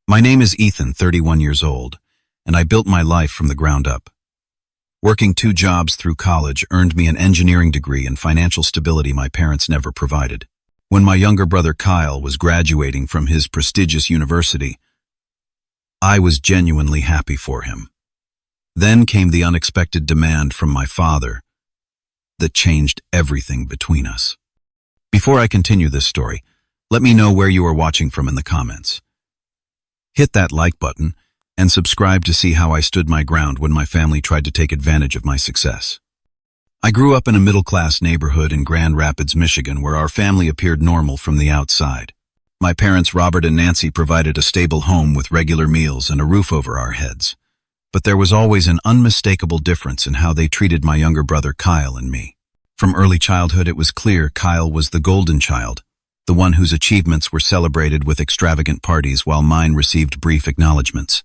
My name is Ethan, 31 years old, and I built my life from the ground up. Working 2 jobs through college earned me an engineering degree and financial stability my parents never provided. When my younger brother Kyle was graduating from his prestigious university, I was genuinely happy for him. Then came the unexpected demand from my father that changed everything between us. Before I continue this story, let me know where you are watching from in the comments. Hit that like button and subscribe to see how I stood my ground when my family tried to take advantage of my success. I grew up in a middle-class neighborhood in Grand Rapids, Michigan, where our family appeared normal from the outside. My parents, Robert and Nancy, provided a stable home with regular meals and a roof over our heads. But there was always an unmistakable difference in how they treated my younger brother Kyle and me. From early childhood, it was clear Kyle was the golden child, the one whose achievements were celebrated with extravagant parties while mine received brief acknowledgments.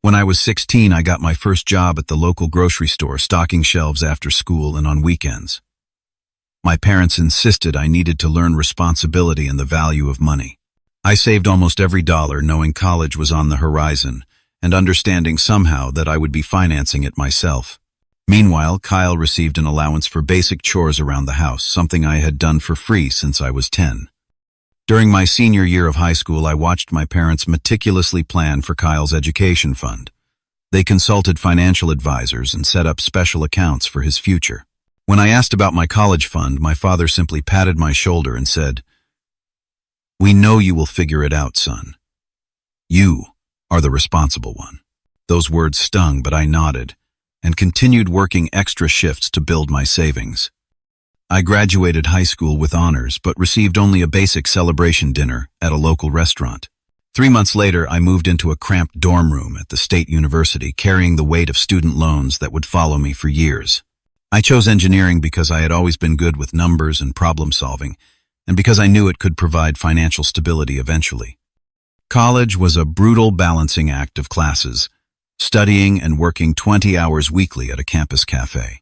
When I was 16, I got my first job at the local grocery store, stocking shelves after school and on weekends. My parents insisted I needed to learn responsibility and the value of money. I saved almost every dollar, knowing college was on the horizon, and understanding somehow that I would be financing it myself. Meanwhile, Kyle received an allowance for basic chores around the house, something I had done for free since I was 10. During my senior year of high school, I watched my parents meticulously plan for Kyle's education fund. They consulted financial advisors and set up special accounts for his future. When I asked about my college fund, my father simply patted my shoulder and said, "We know you will figure it out, son. You are the responsible one." Those words stung, but I nodded and continued working extra shifts to build my savings. I graduated high school with honors, but received only a basic celebration dinner at a local restaurant. 3 months later, I moved into a cramped dorm room at the state university, carrying the weight of student loans that would follow me for years. I chose engineering because I had always been good with numbers and problem solving, and because I knew it could provide financial stability eventually. College was a brutal balancing act of classes, studying and working 20 hours weekly at a campus cafe.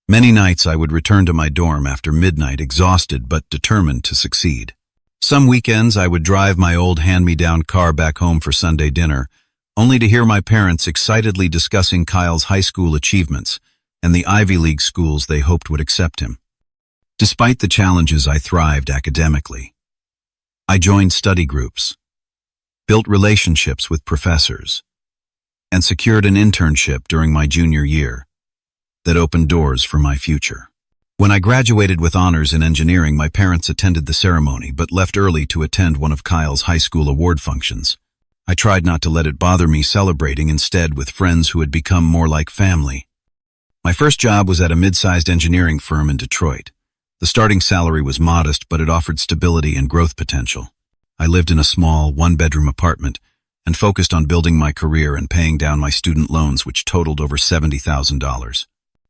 Many nights I would return to my dorm after midnight, exhausted but determined to succeed. Some weekends I would drive my old hand-me-down car back home for Sunday dinner, only to hear my parents excitedly discussing Kyle's high school achievements and the Ivy League schools they hoped would accept him. Despite the challenges, I thrived academically. I joined study groups, built relationships with professors, and secured an internship during my junior year that opened doors for my future. When I graduated with honors in engineering, my parents attended the ceremony but left early to attend one of Kyle's high school award functions. I tried not to let it bother me, celebrating instead with friends who had become more like family. My first job was at a mid-sized engineering firm in Detroit. The starting salary was modest, but it offered stability and growth potential. I lived in a small, one-bedroom apartment and focused on building my career and paying down my student loans, which totaled over $70,000.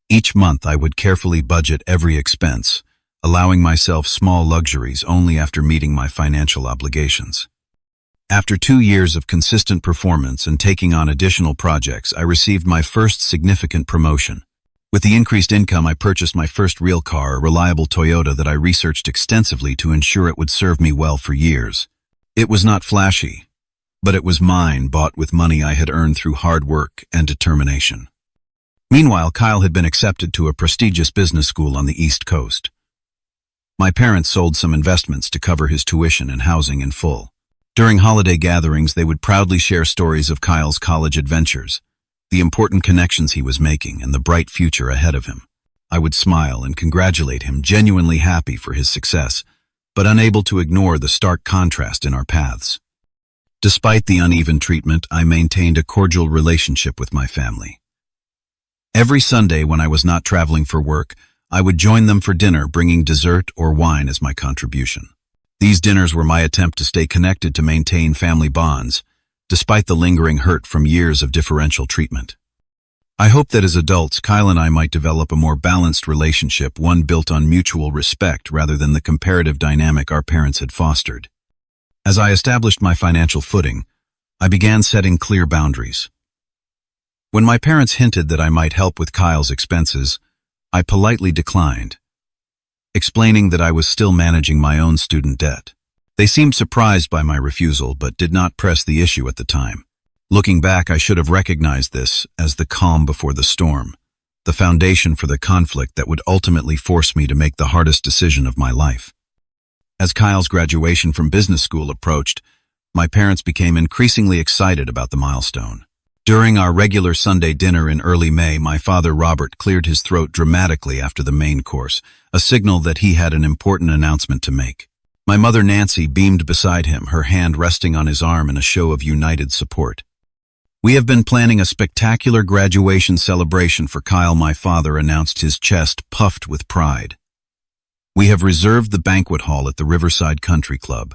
Each month I would carefully budget every expense, allowing myself small luxuries only after meeting my financial obligations. After 2 years of consistent performance and taking on additional projects, I received my first significant promotion. With the increased income, I purchased my first real car, a reliable Toyota that I researched extensively to ensure it would serve me well for years. It was not flashy, but it was mine, bought with money I had earned through hard work and determination. Meanwhile, Kyle had been accepted to a prestigious business school on the East Coast. My parents sold some investments to cover his tuition and housing in full. During holiday gatherings, they would proudly share stories of Kyle's college adventures, the important connections he was making, and the bright future ahead of him. I would smile and congratulate him, genuinely happy for his success, but unable to ignore the stark contrast in our paths. Despite the uneven treatment, I maintained a cordial relationship with my family. Every Sunday when I was not traveling for work, I would join them for dinner, bringing dessert or wine as my contribution. These dinners were my attempt to stay connected, to maintain family bonds, despite the lingering hurt from years of differential treatment. I hope that as adults, Kyle and I might develop a more balanced relationship, one built on mutual respect rather than the comparative dynamic our parents had fostered. As I established my financial footing, I began setting clear boundaries. When my parents hinted that I might help with Kyle's expenses, I politely declined, explaining that I was still managing my own student debt. They seemed surprised by my refusal, but did not press the issue at the time. Looking back, I should have recognized this as the calm before the storm, the foundation for the conflict that would ultimately force me to make the hardest decision of my life. As Kyle's graduation from business school approached, my parents became increasingly excited about the milestone. During our regular Sunday dinner in early May, my father Robert cleared his throat dramatically after the main course, a signal that he had an important announcement to make. My mother Nancy beamed beside him, her hand resting on his arm in a show of united support. "We have been planning a spectacular graduation celebration for Kyle," my father announced, his chest puffed with pride. "We have reserved the banquet hall at the Riverside Country Club.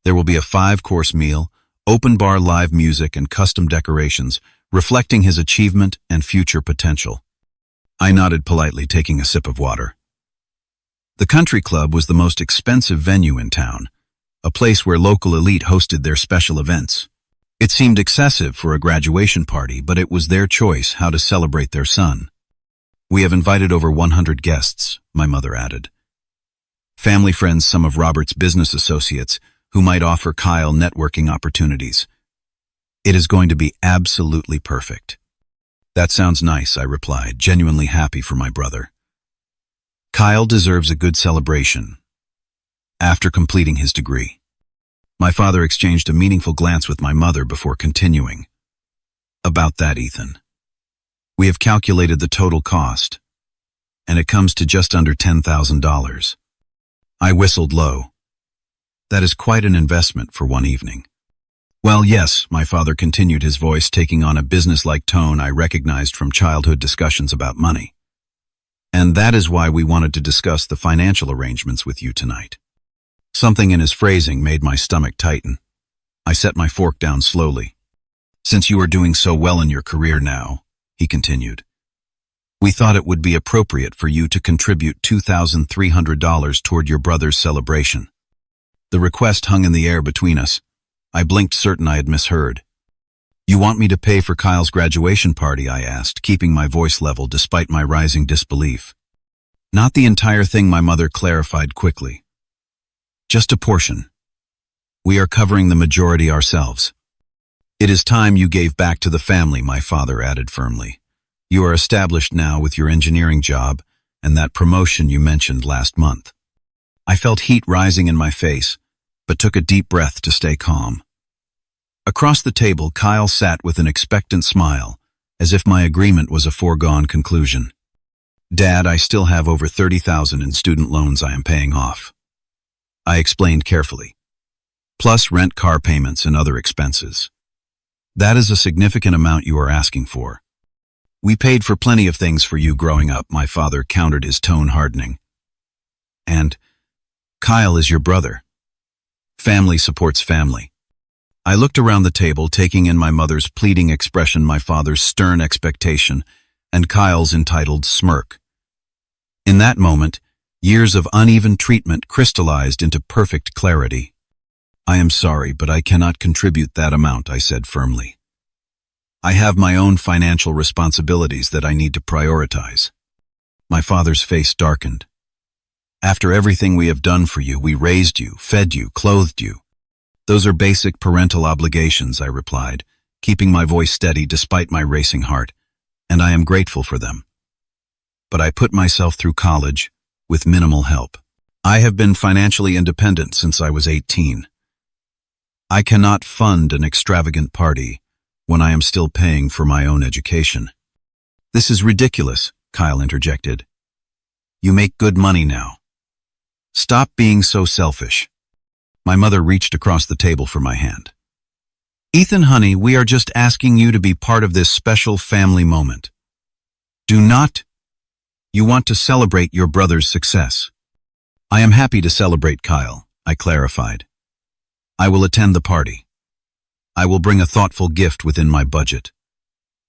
There will be a 5-course meal, open bar live music, and custom decorations, reflecting his achievement and future potential." I nodded politely, taking a sip of water. The country club was the most expensive venue in town, a place where local elite hosted their special events. It seemed excessive for a graduation party, but it was their choice how to celebrate their son. "We have invited over 100 guests," my mother added. "Family friends, some of Robert's business associates, who might offer Kyle networking opportunities. It is going to be absolutely perfect." "That sounds nice," I replied, genuinely happy for my brother. "Kyle deserves a good celebration." After completing his degree, my father exchanged a meaningful glance with my mother before continuing. "About that, Ethan. We have calculated the total cost, and it comes to just under $10,000. I whistled low. "That is quite an investment for one evening." "Well, yes," my father continued, his voice taking on a business-like tone I recognized from childhood discussions about money. "And that is why we wanted to discuss the financial arrangements with you tonight." Something in his phrasing made my stomach tighten. I set my fork down slowly. "Since you are doing so well in your career now," he continued, "we thought it would be appropriate for you to contribute $2,300 toward your brother's celebration." The request hung in the air between us. I blinked, certain I had misheard. "You want me to pay for Kyle's graduation party?" I asked, keeping my voice level despite my rising disbelief. "Not the entire thing," my mother clarified quickly. "Just a portion. We are covering the majority ourselves." "It is time you gave back to the family," my father added firmly. "You are established now with your engineering job and that promotion you mentioned last month." I felt heat rising in my face, but took a deep breath to stay calm. Across the table, Kyle sat with an expectant smile, as if my agreement was a foregone conclusion. "Dad, I still have over $30,000 in student loans I am paying off," I explained carefully, "plus rent, car payments, and other expenses. That is a significant amount you are asking for." "We paid for plenty of things for you growing up," my father countered, his tone hardening. "And Kyle is your brother. Family supports family." I looked around the table, taking in my mother's pleading expression, my father's stern expectation, and Kyle's entitled smirk. In that moment, years of uneven treatment crystallized into perfect clarity. "I am sorry, but I cannot contribute that amount," I said firmly. "I have my own financial responsibilities that I need to prioritize." My father's face darkened. "After everything we have done for you, we raised you, fed you, clothed you. Those are basic parental obligations," I replied, keeping my voice steady despite my racing heart, "and I am grateful for them. But I put myself through college with minimal help. I have been financially independent since I was 18. I cannot fund an extravagant party when I am still paying for my own education." "This is ridiculous," Kyle interjected. "You make good money now. Stop being so selfish." My mother reached across the table for my hand. "Ethan, honey, we are just asking you to be part of this special family moment. Do not. You want to celebrate your brother's success." "I am happy to celebrate Kyle," I clarified. "I will attend the party. I will bring a thoughtful gift within my budget.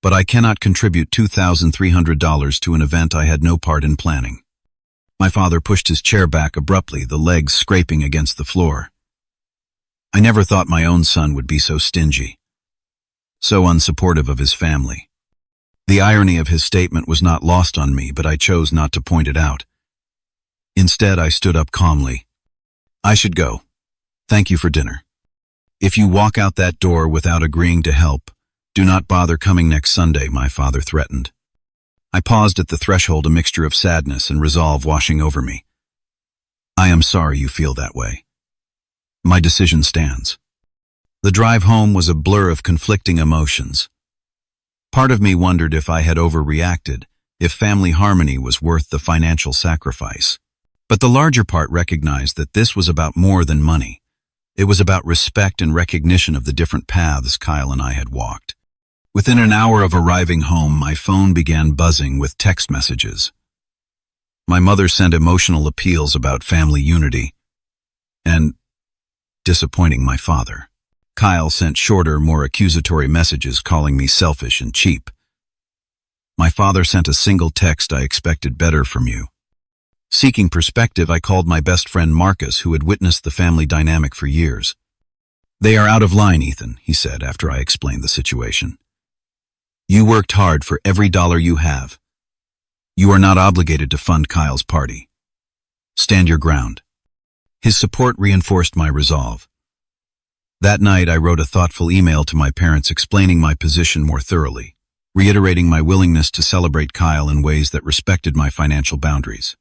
But I cannot contribute $2,300 to an event I had no part in planning." My father pushed his chair back abruptly, the legs scraping against the floor. I never thought my own son would be so stingy, so unsupportive of his family. The irony of his statement was not lost on me, but I chose not to point it out. Instead, I stood up calmly. "I should go. Thank you for dinner. If you walk out that door without agreeing to help, do not bother coming next Sunday, my father threatened. I paused at the threshold, a mixture of sadness and resolve washing over me. I am sorry you feel that way. My decision stands. The drive home was a blur of conflicting emotions. Part of me wondered if I had overreacted, if family harmony was worth the financial sacrifice. But the larger part recognized that this was about more than money. It was about respect and recognition of the different paths Kyle and I had walked. Within an hour of arriving home, my phone began buzzing with text messages. My mother sent emotional appeals about family unity and disappointing my father. Kyle sent shorter, more accusatory messages calling me selfish and cheap. My father sent a single text, I expected better from you. Seeking perspective, I called my best friend Marcus, who had witnessed the family dynamic for years. They are out of line, Ethan, he said after I explained the situation. You worked hard for every dollar you have. You are not obligated to fund Kyle's party. Stand your ground. His support reinforced my resolve. That night, I wrote a thoughtful email to my parents explaining my position more thoroughly, reiterating my willingness to celebrate Kyle in ways that respected my financial boundaries.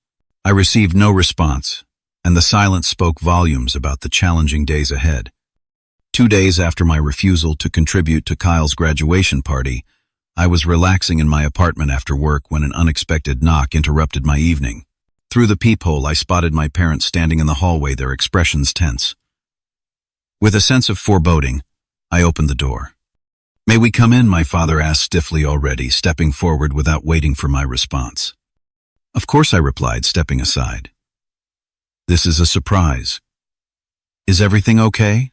I received no response, and the silence spoke volumes about the challenging days ahead. 2 days after my refusal to contribute to Kyle's graduation party, I was relaxing in my apartment after work when an unexpected knock interrupted my evening. Through the peephole, I spotted my parents standing in the hallway, their expressions tense. With a sense of foreboding, I opened the door. May we come in? My father asked stiffly already, stepping forward without waiting for my response. Of course, I replied, stepping aside. This is a surprise. Is everything okay?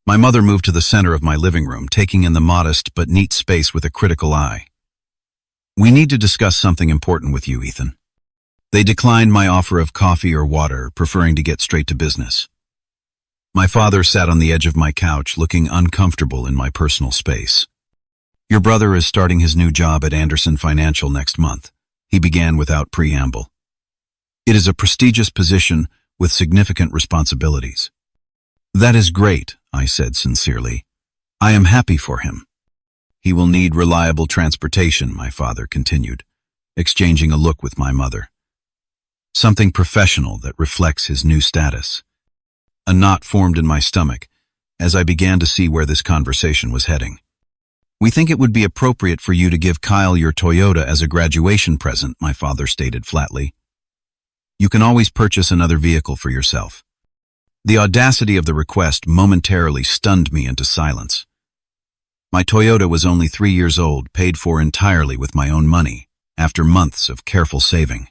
My mother moved to the center of my living room, taking in the modest but neat space with a critical eye. We need to discuss something important with you, Ethan. They declined my offer of coffee or water, preferring to get straight to business. My father sat on the edge of my couch, looking uncomfortable in my personal space. Your brother is starting his new job at Anderson Financial next month, he began without preamble. It is a prestigious position with significant responsibilities. That is great, I said sincerely. I am happy for him. He will need reliable transportation, my father continued, exchanging a look with my mother. Something professional that reflects his new status. A knot formed in my stomach as I began to see where this conversation was heading. We think it would be appropriate for you to give Kyle your Toyota as a graduation present, my father stated flatly. You can always purchase another vehicle for yourself. The audacity of the request momentarily stunned me into silence. My Toyota was only 3 years old, paid for entirely with my own money, after months of careful saving.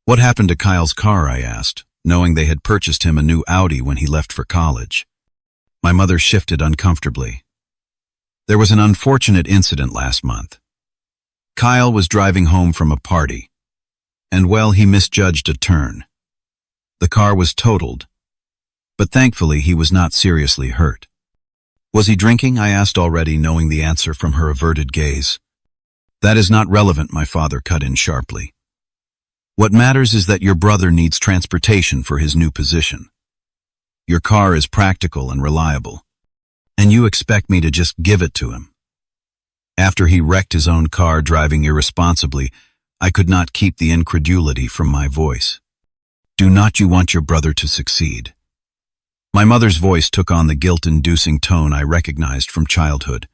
What happened to Kyle's car, I asked, knowing they had purchased him a new Audi when he left for college. My mother shifted uncomfortably. There was an unfortunate incident last month. Kyle was driving home from a party, and well, he misjudged a turn. The car was totaled, but thankfully he was not seriously hurt. Was he drinking? I asked, already knowing the answer from her averted gaze. That is not relevant, my father cut in sharply. What matters is that your brother needs transportation for his new position. Your car is practical and reliable, and you expect me to just give it to him. After he wrecked his own car driving irresponsibly, I could not keep the incredulity from my voice. Do not you want your brother to succeed? My mother's voice took on the guilt-inducing tone I recognized from childhood.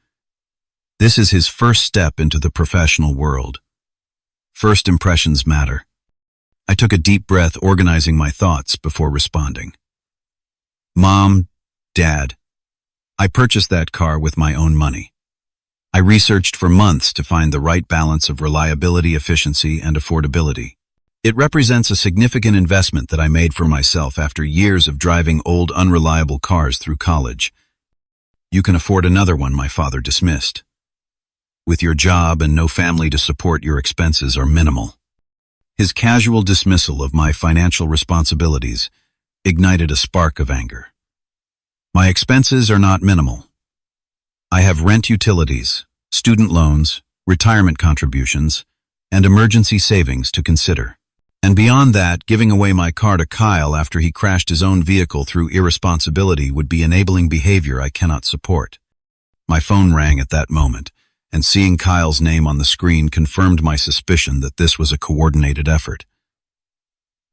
This is his first step into the professional world. First impressions matter. I took a deep breath, organizing my thoughts before responding. Mom, Dad, I purchased that car with my own money. I researched for months to find the right balance of reliability, efficiency, and affordability. It represents a significant investment that I made for myself after years of driving old, unreliable cars through college. You can afford another one, my father dismissed. With your job and no family to support, your expenses are minimal. His casual dismissal of my financial responsibilities ignited a spark of anger. My expenses are not minimal. I have rent, utilities, student loans, retirement contributions, and emergency savings to consider. And beyond that, giving away my car to Kyle after he crashed his own vehicle through irresponsibility would be enabling behavior I cannot support. My phone rang at that moment, and seeing Kyle's name on the screen confirmed my suspicion that this was a coordinated effort.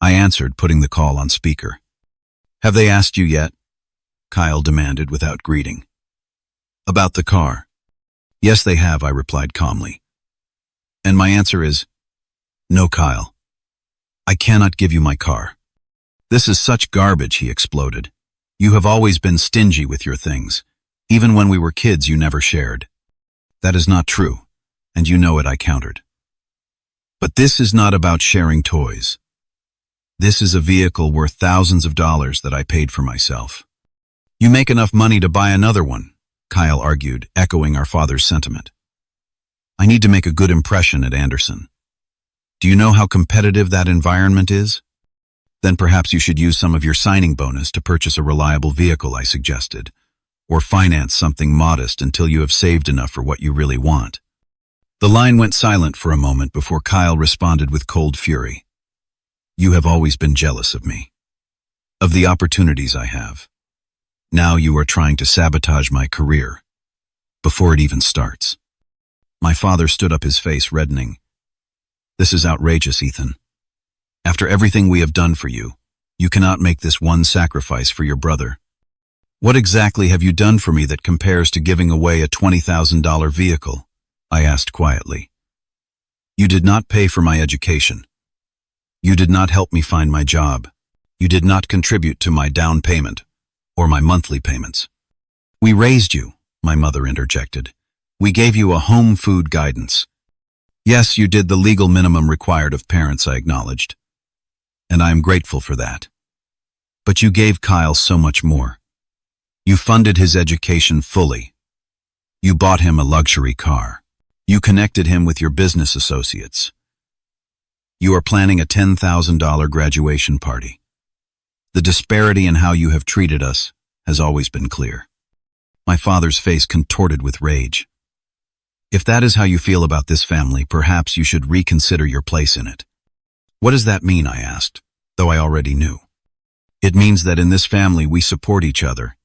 I answered, putting the call on speaker. "Have they asked you yet?" Kyle demanded without greeting. "About the car?" "Yes, they have," I replied calmly. "And my answer is, no, Kyle. I cannot give you my car." "This is such garbage," he exploded. "You have always been stingy with your things. Even when we were kids, you never shared." "That is not true, and you know it," I countered. "But this is not about sharing toys. This is a vehicle worth thousands of dollars that I paid for myself." "You make enough money to buy another one," Kyle argued, echoing our father's sentiment. "I need to make a good impression at Anderson. Do you know how competitive that environment is? Then perhaps you should use some of your signing bonus to purchase a reliable vehicle," I suggested, "or finance something modest until you have saved enough for what you really want." The line went silent for a moment before Kyle responded with cold fury. "You have always been jealous of me, of the opportunities I have. Now you are trying to sabotage my career, before it even starts." My father stood up, his face reddening. "This is outrageous, Ethan. After everything we have done for you, you cannot make this one sacrifice for your brother. What exactly have you done for me that compares to giving away a $20,000 vehicle?" I asked quietly. "You did not pay for my education. You did not help me find my job. You did not contribute to my down payment or my monthly payments. We raised you," my mother interjected. "We gave you a home food guidance. Yes, you did the legal minimum required of parents," I acknowledged, "and I am grateful for that. But you gave Kyle so much more. You funded his education fully. You bought him a luxury car. You connected him with your business associates. You are planning a $10,000 graduation party. The disparity in how you have treated us has always been clear." My father's face contorted with rage. "If that is how you feel about this family, perhaps you should reconsider your place in it." "What does that mean?" I asked, though I already knew. "It means that in this family we support each other,"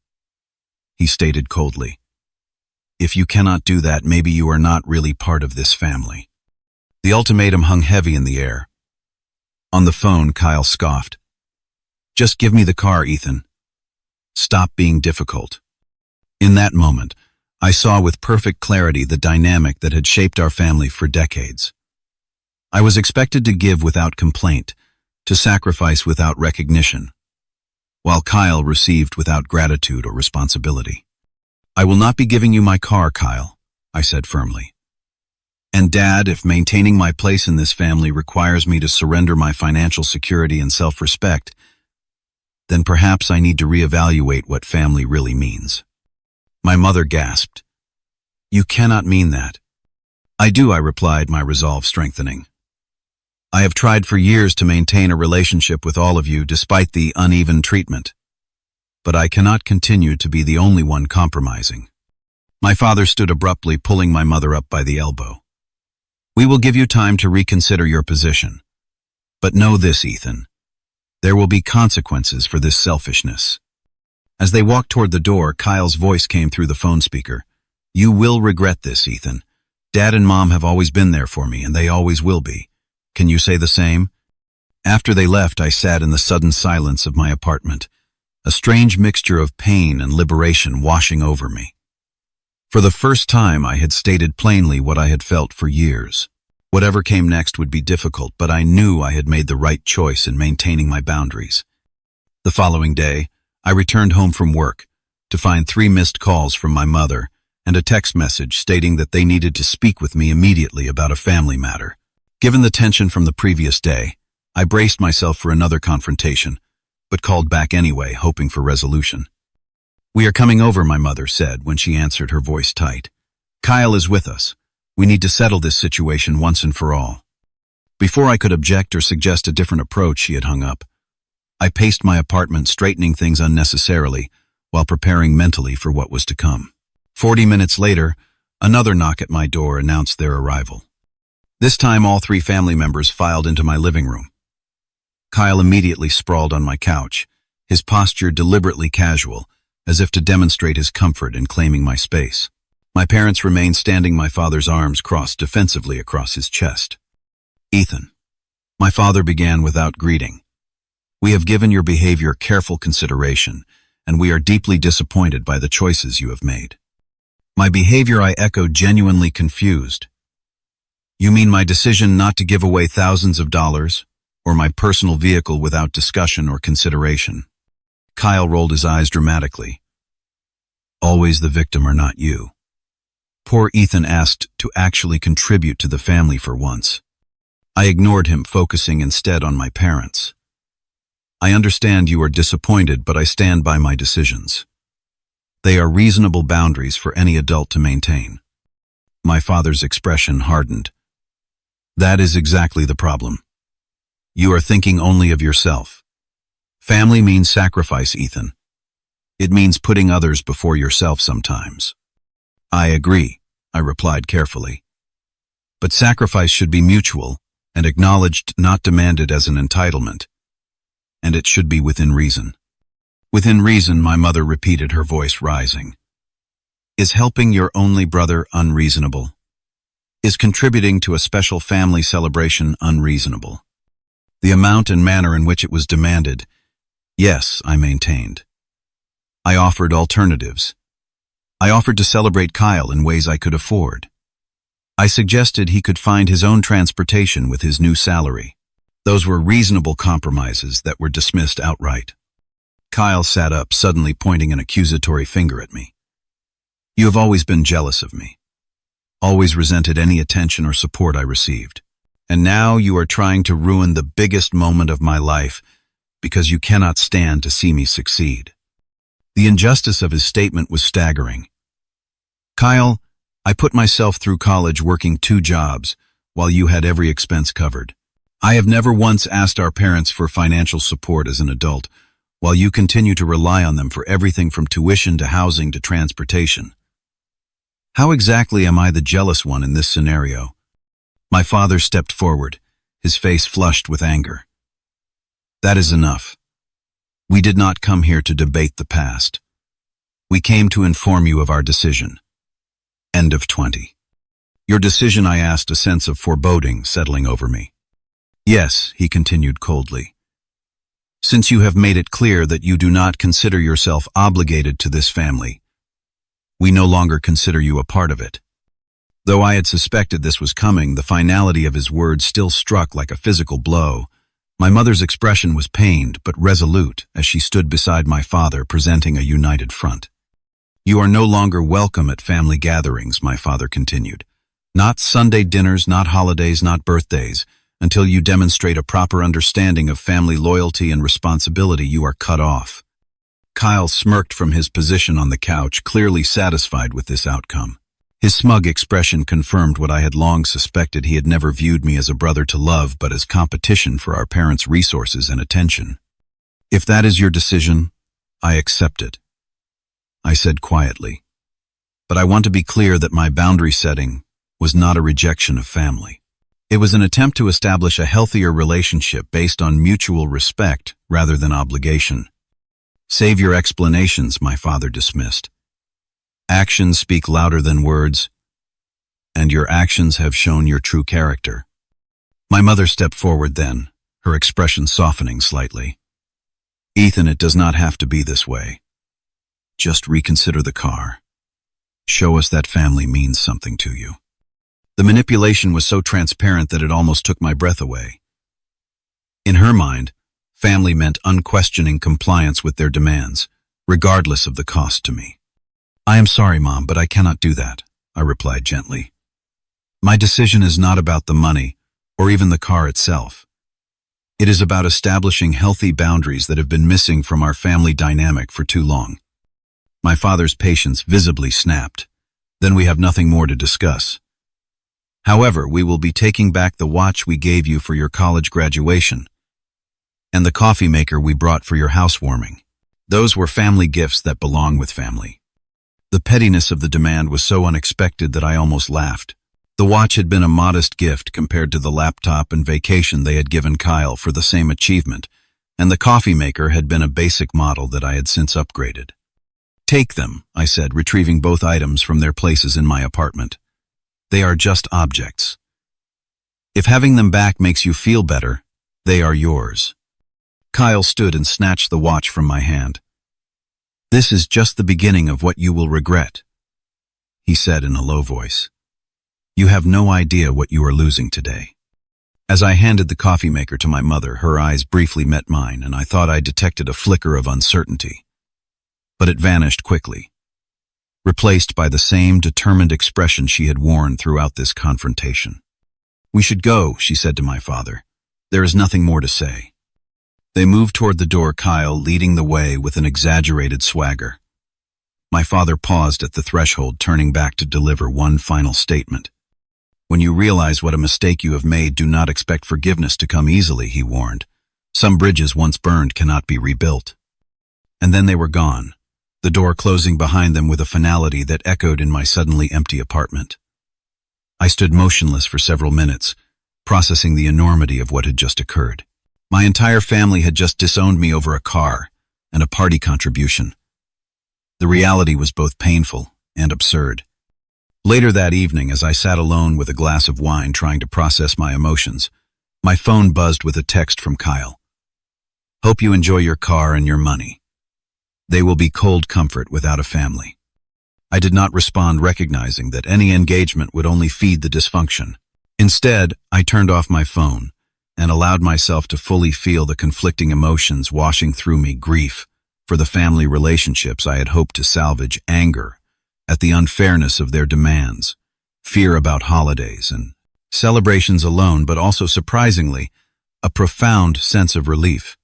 he stated coldly. "If you cannot do that, maybe you are not really part of this family." The ultimatum hung heavy in the air. On the phone, Kyle scoffed. "Just give me the car, Ethan. Stop being difficult." In that moment, I saw with perfect clarity the dynamic that had shaped our family for decades. I was expected to give without complaint, to sacrifice without recognition, while Kyle received without gratitude or responsibility. "I will not be giving you my car, Kyle," I said firmly. "And Dad, if maintaining my place in this family requires me to surrender my financial security and self-respect, then perhaps I need to reevaluate what family really means." My mother gasped. "You cannot mean that." "I do," I replied, my resolve strengthening. "I have tried for years to maintain a relationship with all of you despite the uneven treatment. But I cannot continue to be the only one compromising." My father stood abruptly, pulling my mother up by the elbow. "We will give you time to reconsider your position. But know this, Ethan. There will be consequences for this selfishness." As they walked toward the door, Kyle's voice came through the phone speaker. "You will regret this, Ethan. Dad and Mom have always been there for me, and they always will be. Can you say the same?" After they left, I sat in the sudden silence of my apartment, a strange mixture of pain and liberation washing over me. For the first time, I had stated plainly what I had felt for years. Whatever came next would be difficult, but I knew I had made the right choice in maintaining my boundaries. The following day, I returned home from work to find 3 missed calls from my mother and a text message stating that they needed to speak with me immediately about a family matter. Given the tension from the previous day, I braced myself for another confrontation, but called back anyway, hoping for resolution. "We are coming over," my mother said when she answered, her voice tight. "Kyle is with us. We need to settle this situation once and for all." Before I could object or suggest a different approach, she had hung up. I paced my apartment, straightening things unnecessarily, while preparing mentally for what was to come. 40 minutes later, another knock at my door announced their arrival. This time all 3 family members filed into my living room. Kyle immediately sprawled on my couch, his posture deliberately casual, as if to demonstrate his comfort in claiming my space. My parents remained standing, my father's arms crossed defensively across his chest. "Ethan," my father began without greeting, "we have given your behavior careful consideration, and we are deeply disappointed by the choices you have made." "My behavior?" I echoed, genuinely confused. "You mean my decision not to give away thousands of dollars, or my personal vehicle without discussion or consideration?" Kyle rolled his eyes dramatically. "Always the victim or not you?" Poor Ethan asked to actually contribute to the family for once. I ignored him, focusing instead on my parents. "I understand you are disappointed, but I stand by my decisions. They are reasonable boundaries for any adult to maintain." My father's expression hardened. "That is exactly the problem. You are thinking only of yourself. Family means sacrifice, Ethan. It means putting others before yourself sometimes." "I agree," I replied carefully. "But sacrifice should be mutual and acknowledged, not demanded as an entitlement. And it should be within reason." "Within reason," my mother repeated, her voice rising. "Is helping your only brother unreasonable? Is contributing to a special family celebration unreasonable? The amount and manner in which it was demanded? Yes," I maintained. I offered alternatives. I offered to celebrate Kyle in ways I could afford. I suggested he could find his own transportation with his new salary. Those were reasonable compromises that were dismissed outright. Kyle sat up, suddenly pointing an accusatory finger at me. "You have always been jealous of me. Always resented any attention or support I received. And now you are trying to ruin the biggest moment of my life because you cannot stand to see me succeed." The injustice of his statement was staggering. "Kyle, I put myself through college working 2 jobs while you had every expense covered. I have never once asked our parents for financial support as an adult, while you continue to rely on them for everything from tuition to housing to transportation. How exactly am I the jealous one in this scenario?" My father stepped forward, his face flushed with anger. "That is enough. We did not come here to debate the past. We came to inform you of our decision." End of 20. "Your decision?" I asked, a sense of foreboding settling over me. "Yes," he continued coldly. "Since you have made it clear that you do not consider yourself obligated to this family, we no longer consider you a part of it." Though I had suspected this was coming, the finality of his words still struck like a physical blow. My mother's expression was pained but resolute as she stood beside my father, presenting a united front. "You are no longer welcome at family gatherings," my father continued. "Not Sunday dinners, not holidays, not birthdays. Until you demonstrate a proper understanding of family loyalty and responsibility, you are cut off." Kyle smirked from his position on the couch, clearly satisfied with this outcome. His smug expression confirmed what I had long suspected. He had never viewed me as a brother to love, but as competition for our parents' resources and attention. "If that is your decision, I accept it," I said quietly. "But I want to be clear that my boundary setting was not a rejection of family. It was an attempt to establish a healthier relationship based on mutual respect rather than obligation." "Save your explanations," my father dismissed. "Actions speak louder than words, and your actions have shown your true character." My mother stepped forward then, her expression softening slightly. "Ethan, it does not have to be this way. Just reconsider the car. Show us that family means something to you." The manipulation was so transparent that it almost took my breath away. In her mind, family meant unquestioning compliance with their demands, regardless of the cost to me. "I am sorry, Mom, but I cannot do that," I replied gently. "My decision is not about the money or even the car itself. It is about establishing healthy boundaries that have been missing from our family dynamic for too long." My father's patience visibly snapped. "Then we have nothing more to discuss. However, we will be taking back the watch we gave you for your college graduation and the coffee maker we brought for your housewarming. Those were family gifts that belong with family." The pettiness of the demand was so unexpected that I almost laughed. The watch had been a modest gift compared to the laptop and vacation they had given Kyle for the same achievement, and the coffee maker had been a basic model that I had since upgraded. "Take them," I said, retrieving both items from their places in my apartment. "They are just objects. If having them back makes you feel better, they are yours." Kyle stood and snatched the watch from my hand. "This is just the beginning of what you will regret," he said in a low voice. "You have no idea what you are losing today." As I handed the coffee maker to my mother, her eyes briefly met mine, and I thought I detected a flicker of uncertainty. But it vanished quickly, replaced by the same determined expression she had worn throughout this confrontation. "We should go," she said to my father. "There is nothing more to say." They moved toward the door, Kyle leading the way with an exaggerated swagger. My father paused at the threshold, turning back to deliver one final statement. "When you realize what a mistake you have made, do not expect forgiveness to come easily," he warned. "Some bridges once burned cannot be rebuilt." And then they were gone, the door closing behind them with a finality that echoed in my suddenly empty apartment. I stood motionless for several minutes, processing the enormity of what had just occurred. My entire family had just disowned me over a car and a party contribution. The reality was both painful and absurd. Later that evening, as I sat alone with a glass of wine trying to process my emotions, my phone buzzed with a text from Kyle. "Hope you enjoy your car and your money. They will be cold comfort without a family." I did not respond, recognizing that any engagement would only feed the dysfunction. Instead, I turned off my phone and allowed myself to fully feel the conflicting emotions washing through me: grief for the family relationships I had hoped to salvage, anger at the unfairness of their demands, fear about holidays and celebrations alone, but also, surprisingly, a profound sense of relief.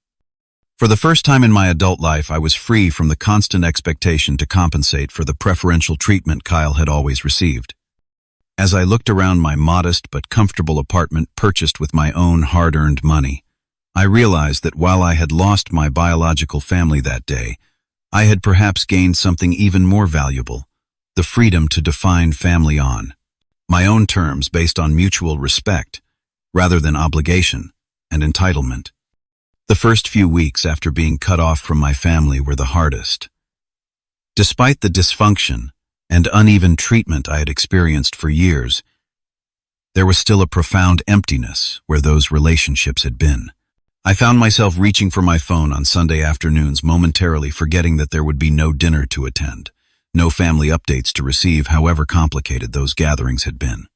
For the first time in my adult life, I was free from the constant expectation to compensate for the preferential treatment Kyle had always received. As I looked around my modest but comfortable apartment purchased with my own hard-earned money, I realized that while I had lost my biological family that day, I had perhaps gained something even more valuable: the freedom to define family on my own terms, based on mutual respect, rather than obligation and entitlement. The first few weeks after being cut off from my family were the hardest. Despite the dysfunction and uneven treatment I had experienced for years, there was still a profound emptiness where those relationships had been. I found myself reaching for my phone on Sunday afternoons, momentarily forgetting that there would be no dinner to attend, no family updates to receive, however complicated those gatherings had been.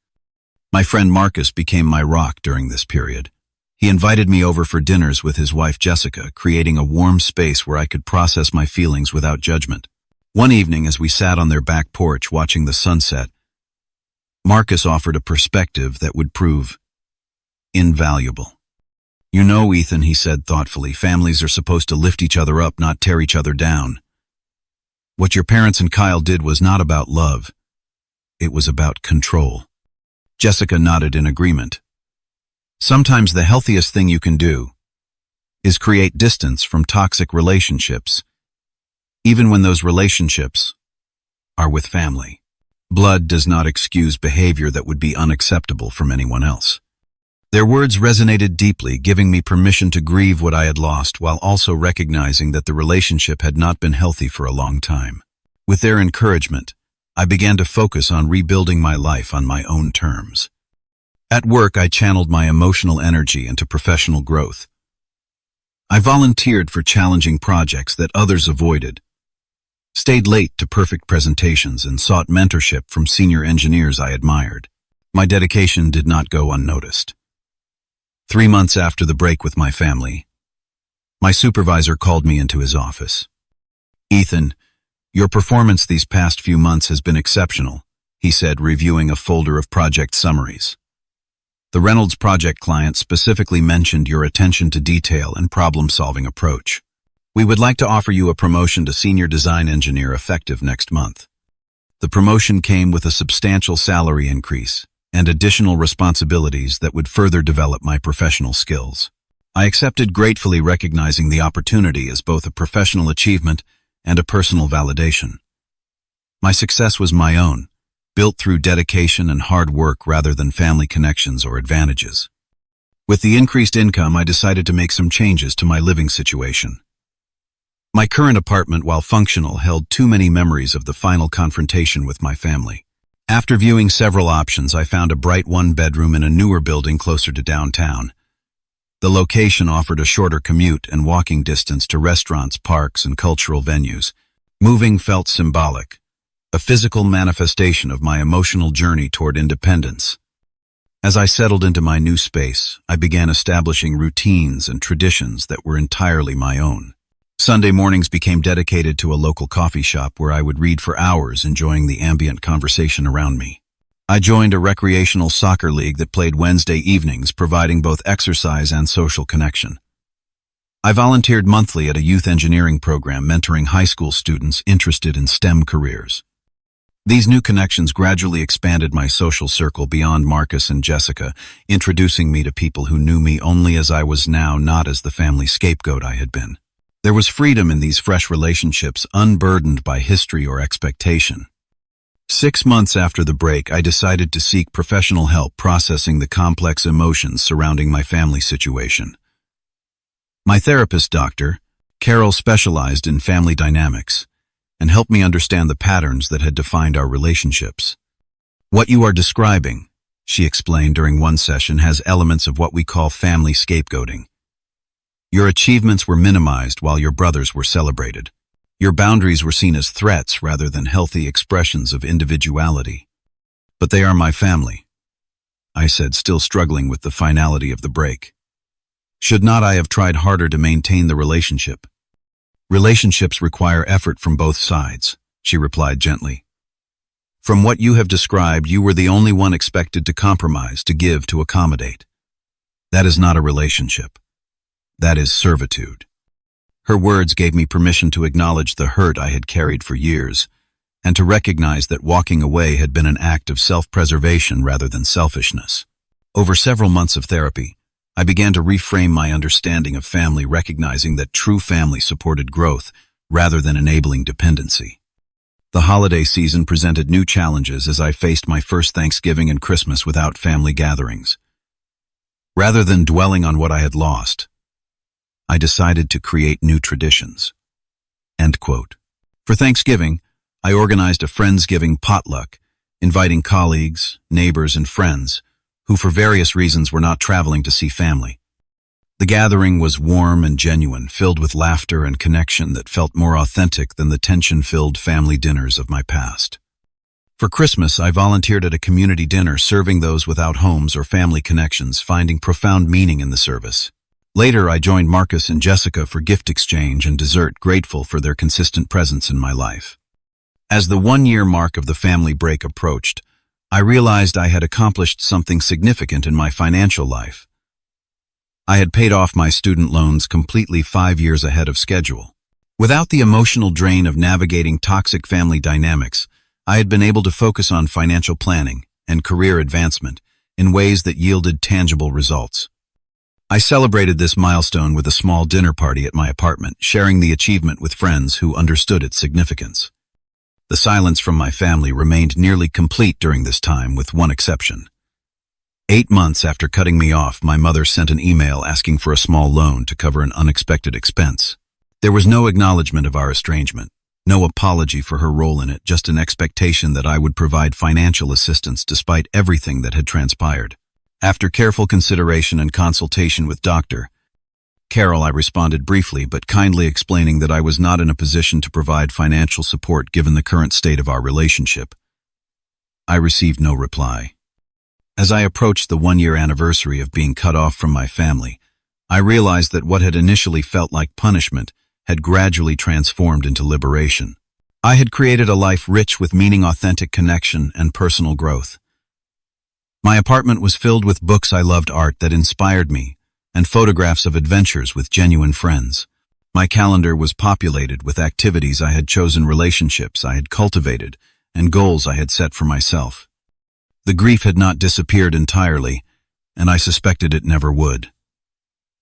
My friend Marcus became my rock during this period. He invited me over for dinners with his wife Jessica, creating a warm space where I could process my feelings without judgment. One evening, as we sat on their back porch watching the sunset, Marcus offered a perspective that would prove invaluable. "You know, Ethan," he said thoughtfully, "families are supposed to lift each other up, not tear each other down. What your parents and Kyle did was not about love. It was about control." Jessica nodded in agreement. "Sometimes the healthiest thing you can do is create distance from toxic relationships, even when those relationships are with family. Blood does not excuse behavior that would be unacceptable from anyone else." Their words resonated deeply, giving me permission to grieve what I had lost, while also recognizing that the relationship had not been healthy for a long time. With their encouragement, I began to focus on rebuilding my life on my own terms. At work, I channeled my emotional energy into professional growth. I volunteered for challenging projects that others avoided, stayed late to perfect presentations, and sought mentorship from senior engineers I admired. My dedication did not go unnoticed. 3 months after the break with my family, my supervisor called me into his office. "Ethan, your performance these past few months has been exceptional," he said, reviewing a folder of project summaries. "The Reynolds project client specifically mentioned your attention to detail and problem-solving approach. We would like to offer you a promotion to senior design engineer effective next month." The promotion came with a substantial salary increase and additional responsibilities that would further develop my professional skills. I accepted gratefully, recognizing the opportunity as both a professional achievement and a personal validation. My success was my own, built through dedication and hard work rather than family connections or advantages. With the increased income, I decided to make some changes to my living situation. My current apartment, while functional, held too many memories of the final confrontation with my family. After viewing several options, I found a bright one-bedroom in a newer building closer to downtown. The location offered a shorter commute and walking distance to restaurants, parks, and cultural venues. Moving felt symbolic, a physical manifestation of my emotional journey toward independence. As I settled into my new space, I began establishing routines and traditions that were entirely my own. Sunday mornings became dedicated to a local coffee shop where I would read for hours, enjoying the ambient conversation around me. I joined a recreational soccer league that played Wednesday evenings, providing both exercise and social connection. I volunteered monthly at a youth engineering program, mentoring high school students interested in STEM careers. These new connections gradually expanded my social circle beyond Marcus and Jessica, introducing me to people who knew me only as I was now, not as the family scapegoat I had been. There was freedom in these fresh relationships, unburdened by history or expectation. 6 months after the break, I decided to seek professional help processing the complex emotions surrounding my family situation. My therapist, Dr. Carol, specialized in family dynamics and helped me understand the patterns that had defined our relationships. "What you are describing," she explained during one session, "has elements of what we call family scapegoating. Your achievements were minimized while your brothers were celebrated. Your boundaries were seen as threats rather than healthy expressions of individuality." "But they are my family," I said, still struggling with the finality of the break. "Should not I have tried harder to maintain the relationship?" "Relationships require effort from both sides," she replied gently. "From what you have described, you were the only one expected to compromise, to give, to accommodate. That is not a relationship. That is servitude." Her words gave me permission to acknowledge the hurt I had carried for years, and to recognize that walking away had been an act of self-preservation rather than selfishness. Over several months of therapy, I began to reframe my understanding of family, recognizing that true family supported growth rather than enabling dependency. The holiday season presented new challenges as I faced my first Thanksgiving and Christmas without family gatherings. Rather than dwelling on what I had lost, I decided to create new traditions. End quote. For Thanksgiving, I organized a Friendsgiving potluck, inviting colleagues, neighbors, and friends who for various reasons were not traveling to see family. The gathering was warm and genuine, filled with laughter and connection that felt more authentic than the tension-filled family dinners of my past. For Christmas, I volunteered at a community dinner, serving those without homes or family connections, finding profound meaning in the service. Later, I joined Marcus and Jessica for gift exchange and dessert, grateful for their consistent presence in my life. As the one-year mark of the family break approached, I realized I had accomplished something significant in my financial life. I had paid off my student loans completely 5 years ahead of schedule. Without the emotional drain of navigating toxic family dynamics, I had been able to focus on financial planning and career advancement in ways that yielded tangible results. I celebrated this milestone with a small dinner party at my apartment, sharing the achievement with friends who understood its significance. The silence from my family remained nearly complete during this time, with one exception. 8 months after cutting me off, my mother sent an email asking for a small loan to cover an unexpected expense. There was no acknowledgement of our estrangement, no apology for her role in it, just an expectation that I would provide financial assistance despite everything that had transpired. After careful consideration and consultation with Dr. Carol, I responded briefly but kindly, explaining that I was not in a position to provide financial support given the current state of our relationship. I received no reply. As I approached the one-year anniversary of being cut off from my family, I realized that what had initially felt like punishment had gradually transformed into liberation. I had created a life rich with meaning, authentic connection, and personal growth. My apartment was filled with books I loved, art that inspired me, and photographs of adventures with genuine friends. My calendar was populated with activities I had chosen, relationships I had cultivated, and goals I had set for myself. The grief had not disappeared entirely, and I suspected it never would.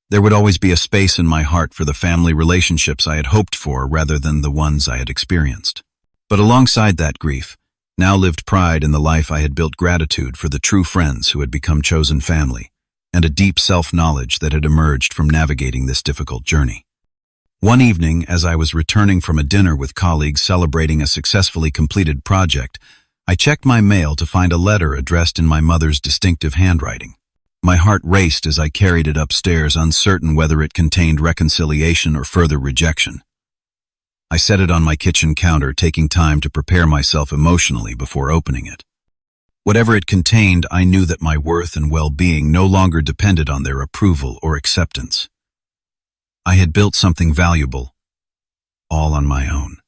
There would always be a space in my heart for the family relationships I had hoped for rather than the ones I had experienced. But alongside that grief, Now lived pride in the life I had built, gratitude for the true friends who had become chosen family, and a deep self-knowledge that had emerged from navigating this difficult journey. One evening, as I was returning from a dinner with colleagues celebrating a successfully completed project, I checked my mail to find a letter addressed in my mother's distinctive handwriting. My heart raced as I carried it upstairs, uncertain whether it contained reconciliation or further rejection. I set it on my kitchen counter, taking time to prepare myself emotionally before opening it. Whatever it contained, I knew that my worth and well-being no longer depended on their approval or acceptance. I had built something valuable, all on my own.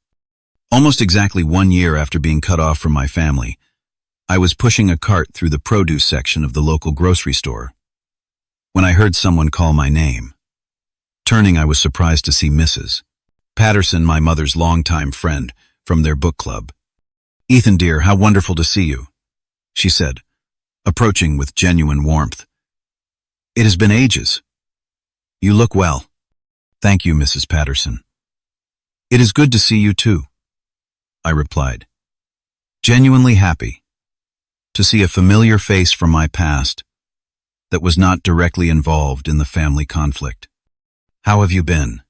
Almost exactly 1 year after being cut off from my family, I was pushing a cart through the produce section of the local grocery store when I heard someone call my name. Turning, I was surprised to see Mrs. Patterson, my mother's longtime friend from their book club. "Ethan, dear, how wonderful to see you," she said, approaching with genuine warmth. "It has been ages. You look well." "Thank you, Mrs. Patterson." "It is good to see you too," I replied, genuinely happy to see a familiar face from my past that was not directly involved in the family conflict. "How have you been?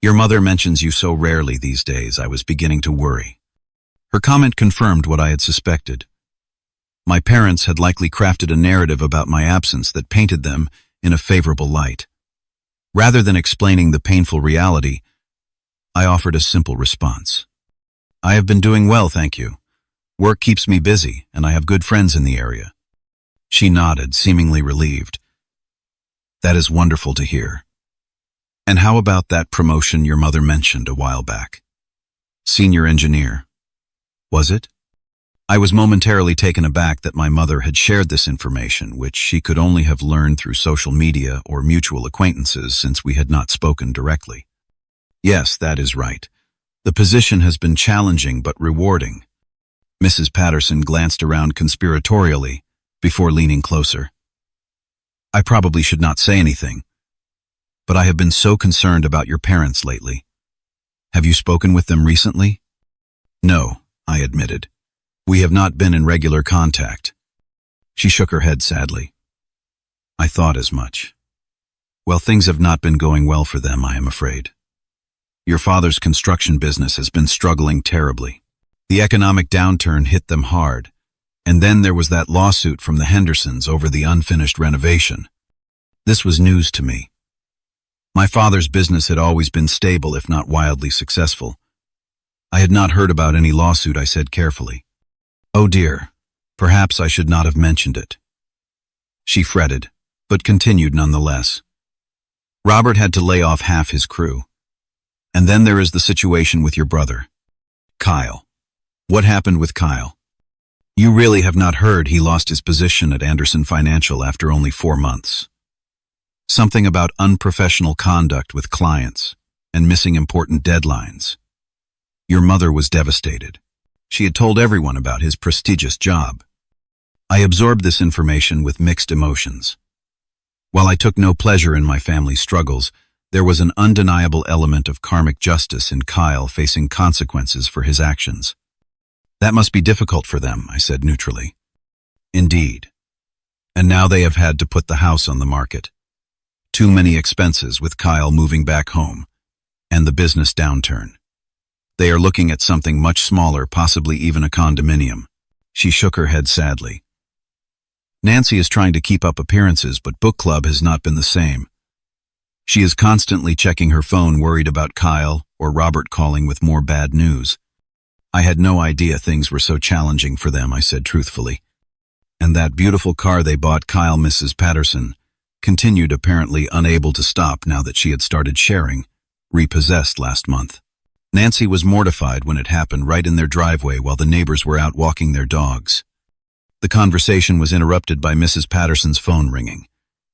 Your mother mentions you so rarely these days." I was beginning to worry. Her comment confirmed what I had suspected. My parents had likely crafted a narrative about my absence that painted them in a favorable light. Rather than explaining the painful reality, I offered a simple response. "I have been doing well, thank you. Work keeps me busy, and I have good friends in the area." She nodded, seemingly relieved. "That is wonderful to hear. And how about that promotion your mother mentioned a while back? Senior engineer, was it?" I was momentarily taken aback that my mother had shared this information, which she could only have learned through social media or mutual acquaintances, since we had not spoken directly. "Yes, that is right. The position has been challenging but rewarding." Mrs. Patterson glanced around conspiratorially before leaning closer. "I probably should not say anything, but I have been so concerned about your parents lately. Have you spoken with them recently?" "No," I admitted. "We have not been in regular contact." She shook her head sadly. "I thought as much. Well, things have not been going well for them, I am afraid. Your father's construction business has been struggling terribly. The economic downturn hit them hard, and then there was that lawsuit from the Hendersons over the unfinished renovation. This was news to me. My father's business had always been stable, if not wildly successful. I had not heard about any lawsuit," I said carefully. "Oh dear, perhaps I should not have mentioned it." She fretted, but continued nonetheless. "Robert had to lay off half his crew. And then there is the situation with your brother, Kyle." "What happened with Kyle?" "You really have not heard. He lost his position at Anderson Financial after only 4 months. Something about unprofessional conduct with clients and missing important deadlines. Your mother was devastated. She had told everyone about his prestigious job." I absorbed this information with mixed emotions. While I took no pleasure in my family's struggles, there was an undeniable element of karmic justice in Kyle facing consequences for his actions. "That must be difficult for them," I said neutrally. "Indeed. And now they have had to put the house on the market. Too many expenses with Kyle moving back home, and the business downturn. They are looking at something much smaller, possibly even a condominium." She shook her head sadly. "Nancy is trying to keep up appearances, but book club has not been the same. She is constantly checking her phone, worried about Kyle or Robert calling with more bad news." I had no idea things were so challenging for them, I said truthfully. "And that beautiful car they bought Kyle," Mrs. Patterson continued, apparently unable to stop now that she had started sharing, "repossessed last month. Nancy was mortified when it happened right in their driveway while the neighbors were out walking their dogs." The conversation was interrupted by Mrs. Patterson's phone ringing.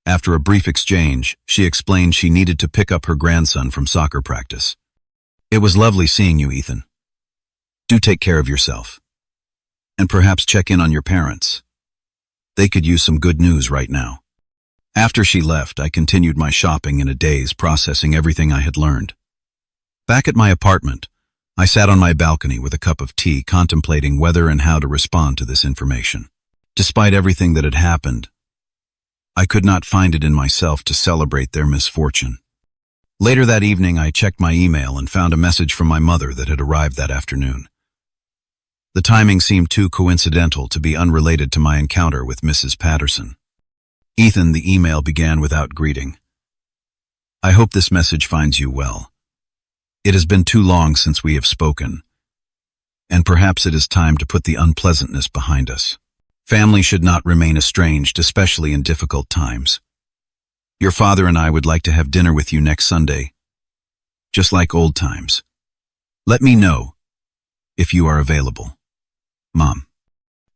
After a brief exchange, she explained she needed to pick up her grandson from soccer practice. "It was lovely seeing you, Ethan. Do take care of yourself. And perhaps check in on your parents. They could use some good news right now." After she left, I continued my shopping in a daze, processing everything I had learned. Back at my apartment, I sat on my balcony with a cup of tea, contemplating whether and how to respond to this information. Despite everything that had happened, I could not find it in myself to celebrate their misfortune. Later that evening, I checked my email and found a message from my mother that had arrived that afternoon. The timing seemed too coincidental to be unrelated to my encounter with Mrs. Patterson. Ethan, the email began without greeting. I hope this message finds you well. It has been too long since we have spoken, and perhaps it is time to put the unpleasantness behind us. Family should not remain estranged, especially in difficult times. Your father and I would like to have dinner with you next Sunday, just like old times. Let me know if you are available. Mom.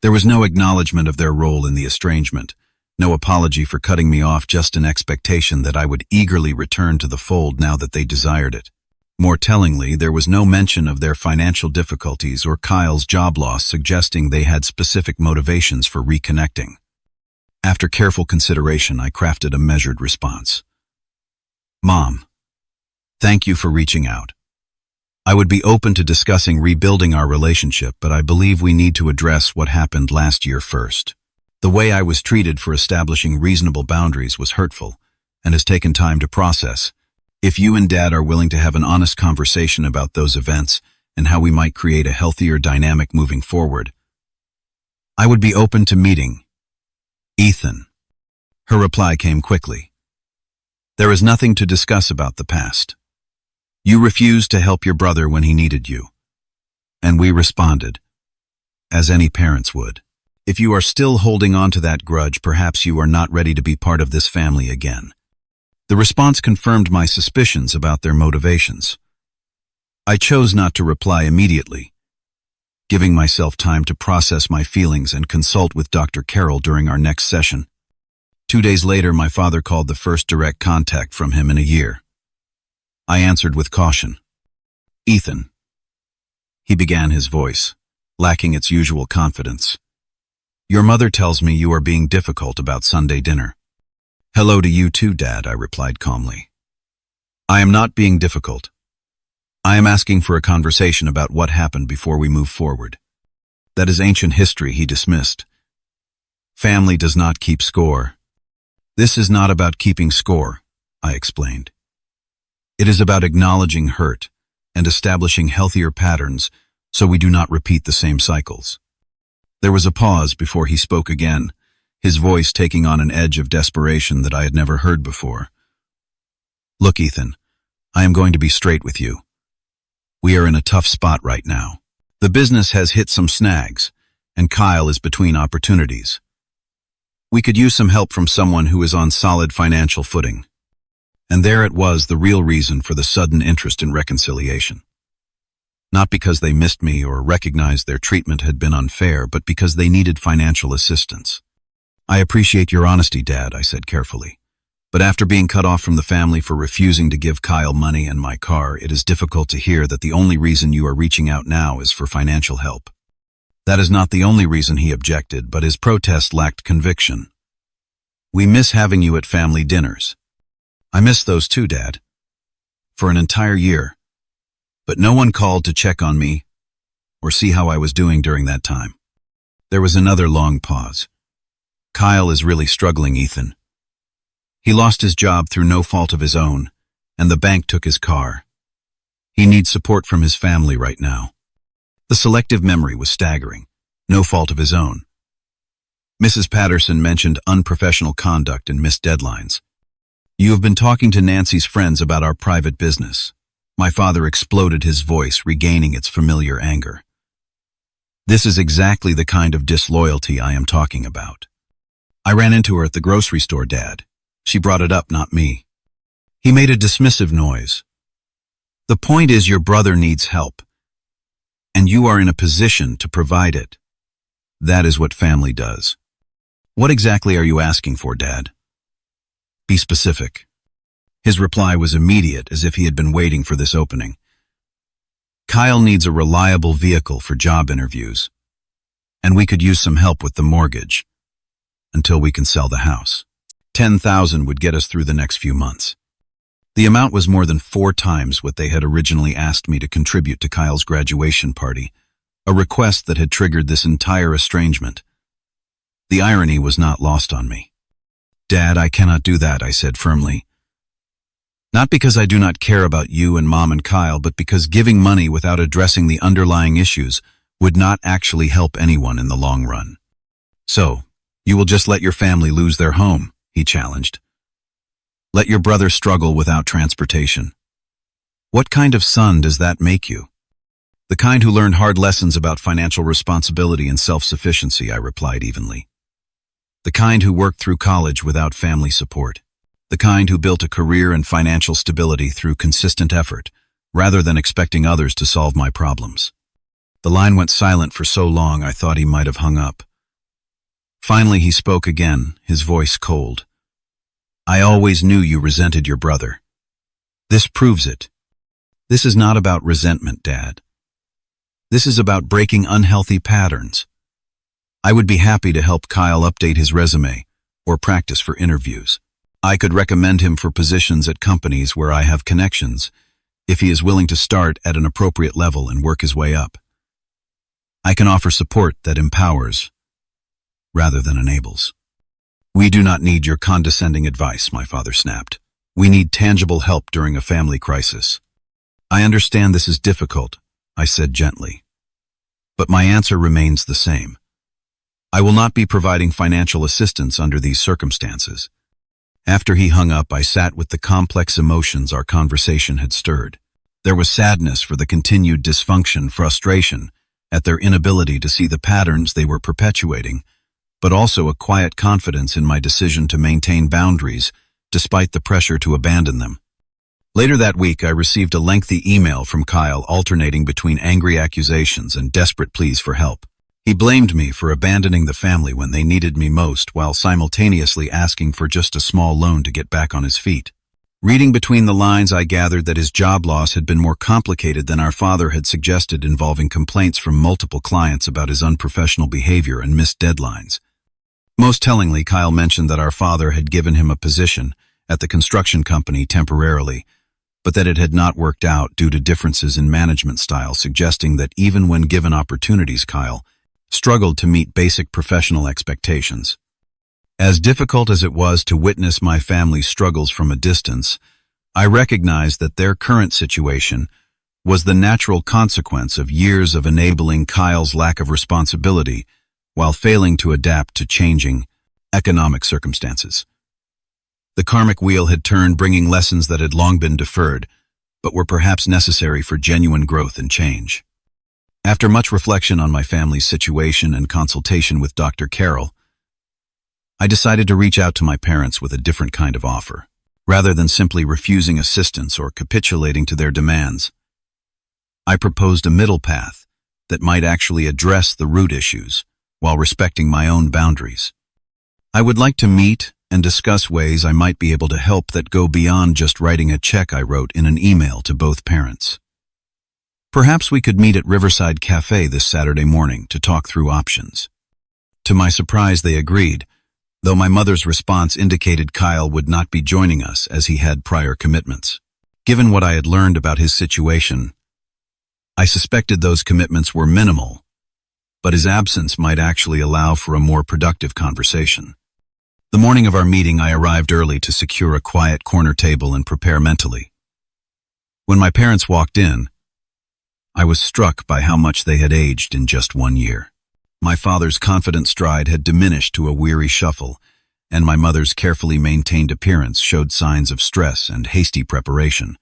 There was no acknowledgement of their role in the estrangement, no apology for cutting me off, just an expectation that I would eagerly return to the fold now that they desired it. More tellingly, there was no mention of their financial difficulties or Kyle's job loss, suggesting they had specific motivations for reconnecting. After careful consideration, I crafted a measured response. Mom, thank you for reaching out. I would be open to discussing rebuilding our relationship, but I believe we need to address what happened last year first. The way I was treated for establishing reasonable boundaries was hurtful and has taken time to process. If you and Dad are willing to have an honest conversation about those events and how we might create a healthier dynamic moving forward, I would be open to meeting. Ethan. Her reply came quickly. There is nothing to discuss about the past. You refused to help your brother when he needed you, and we responded, as any parents would. If you are still holding on to that grudge, perhaps you are not ready to be part of this family again. The response confirmed my suspicions about their motivations. I chose not to reply immediately, giving myself time to process my feelings and consult with Dr. Carroll during our next session. 2 days later, my father called, the first direct contact from him in a year. I answered with caution. Ethan. He began, his voice lacking its usual confidence. Your mother tells me you are being difficult about Sunday dinner. Hello to you too, Dad, I replied calmly. I am not being difficult. I am asking for a conversation about what happened before we move forward. That is ancient history, he dismissed. Family does not keep score. This is not about keeping score, I explained. It is about acknowledging hurt and establishing healthier patterns so we do not repeat the same cycles. There was a pause before he spoke again, his voice taking on an edge of desperation that I had never heard before. Look, Ethan, I am going to be straight with you. We are in a tough spot right now. The business has hit some snags, and Kyle is between opportunities. We could use some help from someone who is on solid financial footing. And there it was, the real reason for the sudden interest in reconciliation. Not because they missed me or recognized their treatment had been unfair, but because they needed financial assistance. I appreciate your honesty, Dad, I said carefully. But after being cut off from the family for refusing to give Kyle money and my car, it is difficult to hear that the only reason you are reaching out now is for financial help. That is not the only reason, he objected, but his protest lacked conviction. We miss having you at family dinners. I miss those too, Dad. For an entire year. But no one called to check on me or see how I was doing during that time. There was another long pause. Kyle is really struggling, Ethan. He lost his job through no fault of his own, and the bank took his car. He needs support from his family right now. The selective memory was staggering. No fault of his own. Mrs. Patterson mentioned unprofessional conduct and missed deadlines. You have been talking to Nancy's friends about our private business. My father exploded, his voice regaining its familiar anger. This is exactly the kind of disloyalty I am talking about. I ran into her at the grocery store, Dad. She brought it up, not me. He made a dismissive noise. The point is, your brother needs help, and you are in a position to provide it. That is what family does. What exactly are you asking for, Dad? Be specific. His reply was immediate, as if he had been waiting for this opening. Kyle needs a reliable vehicle for job interviews, and we could use some help with the mortgage until we can sell the house. $10,000 would get us through the next few months. The amount was more than 4 times what they had originally asked me to contribute to Kyle's graduation party, a request that had triggered this entire estrangement. The irony was not lost on me. "Dad, I cannot do that," I said firmly. "Not because I do not care about you and Mom and Kyle, but because giving money without addressing the underlying issues would not actually help anyone in the long run." "So, you will just let your family lose their home?" he challenged. "Let your brother struggle without transportation? What kind of son does that make you?" "The kind who learned hard lessons about financial responsibility and self-sufficiency," I replied evenly. "The kind who worked through college without family support. The kind who built a career and financial stability through consistent effort, rather than expecting others to solve my problems." The line went silent for so long I thought he might have hung up. Finally he spoke again, his voice cold. "I always knew you resented your brother. This proves it. This is not about resentment, Dad. This is about breaking unhealthy patterns. I would be happy to help Kyle update his resume or practice for interviews. I could recommend him for positions at companies where I have connections, if he is willing to start at an appropriate level and work his way up. I can offer support that empowers, rather than enables." "We do not need your condescending advice," my father snapped. "We need tangible help during a family crisis." "I understand this is difficult," I said gently. "But my answer remains the same. I will not be providing financial assistance under these circumstances." After he hung up, I sat with the complex emotions our conversation had stirred. There was sadness for the continued dysfunction, frustration at their inability to see the patterns they were perpetuating, but also a quiet confidence in my decision to maintain boundaries despite the pressure to abandon them. Later that week, I received a lengthy email from Kyle alternating between angry accusations and desperate pleas for help. He blamed me for abandoning the family when they needed me most, while simultaneously asking for just a small loan to get back on his feet. Reading between the lines, I gathered that his job loss had been more complicated than our father had suggested, involving complaints from multiple clients about his unprofessional behavior and missed deadlines. Most tellingly, Kyle mentioned that our father had given him a position at the construction company temporarily, but that it had not worked out due to differences in management style, suggesting that even when given opportunities, Kyle struggled to meet basic professional expectations. As difficult as it was to witness my family's struggles from a distance, I recognized that their current situation was the natural consequence of years of enabling Kyle's lack of responsibility while failing to adapt to changing economic circumstances. The karmic wheel had turned, bringing lessons that had long been deferred, but were perhaps necessary for genuine growth and change. After much reflection on my family's situation and consultation with Dr. Carroll, I decided to reach out to my parents with a different kind of offer. Rather than simply refusing assistance or capitulating to their demands, I proposed a middle path that might actually address the root issues while respecting my own boundaries. I would like to meet and discuss ways I might be able to help that go beyond just writing a check, I wrote in an email to both parents. Perhaps we could meet at Riverside Cafe this Saturday morning to talk through options. To my surprise, they agreed, though my mother's response indicated Kyle would not be joining us as he had prior commitments. Given what I had learned about his situation, I suspected those commitments were minimal, but his absence might actually allow for a more productive conversation. The morning of our meeting, I arrived early to secure a quiet corner table and prepare mentally. When my parents walked in, I was struck by how much they had aged in just 1 year. My father's confident stride had diminished to a weary shuffle, and my mother's carefully maintained appearance showed signs of stress and hasty preparation.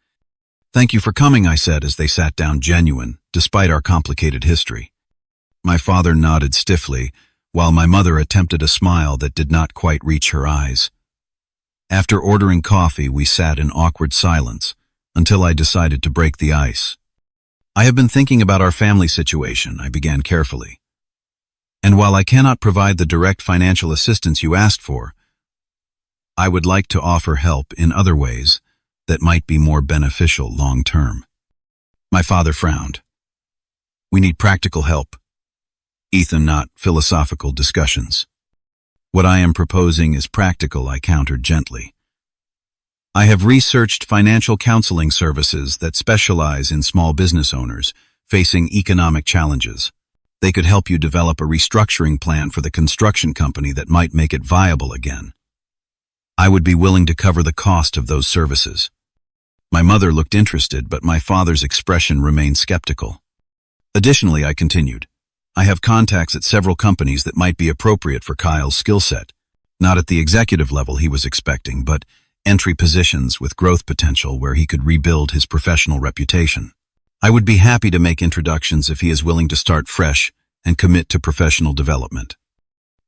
"Thank you for coming," I said as they sat down, genuine, despite our complicated history. My father nodded stiffly, while my mother attempted a smile that did not quite reach her eyes. After ordering coffee, we sat in awkward silence until I decided to break the ice. "I have been thinking about our family situation," I began carefully. "And while I cannot provide the direct financial assistance you asked for, I would like to offer help in other ways that might be more beneficial long-term." My father frowned. "We need practical help, Ethan, not philosophical discussions." "What I am proposing is practical," I countered gently. I have researched financial counseling services that specialize in small business owners facing economic challenges. They could help you develop a restructuring plan for the construction company that might make it viable again. I would be willing to cover the cost of those services. My mother looked interested, but my father's expression remained skeptical. Additionally, I continued, I have contacts at several companies that might be appropriate for Kyle's skill set. Not at the executive level he was expecting, but entry positions with growth potential where he could rebuild his professional reputation. I would be happy to make introductions if he is willing to start fresh and commit to professional development.